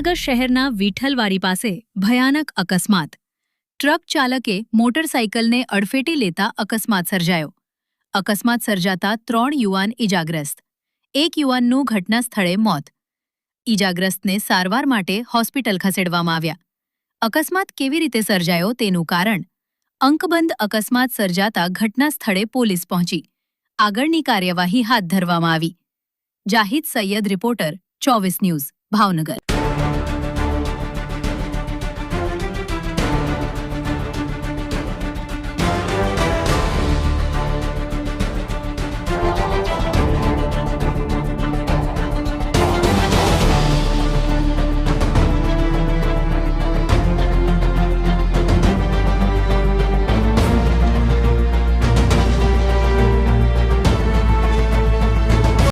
ભાવનગર શહેરના વિઠ્ઠલવાડી પાસે ભયાનક અકસ્માત. ટ્રક ચાલકે મોટરસાઇકલને અડફેટે લેતા અકસ્માત સર્જાયો. અકસ્માત સર્જાતા 3 યુવાન ઇજાગ્રસ્ત. એક યુવાનનું ઘટના સ્થળે મોત. ઇજાગ્રસ્તને સારવાર માટે હોસ્પિટલ ખસેડવામાં આવ્યા. અકસ્માત કેવી રીતે સર્જાયો તેનું કારણ. અંકબંધ અકસ્માત સર્જાતા ઘટના સ્થળે પોલીસ પહોંચી આગળની કાર્યવાહી હાથ ધરવામાં આવી. Zahid Syed, reporter, 24 news, Bhavnagar.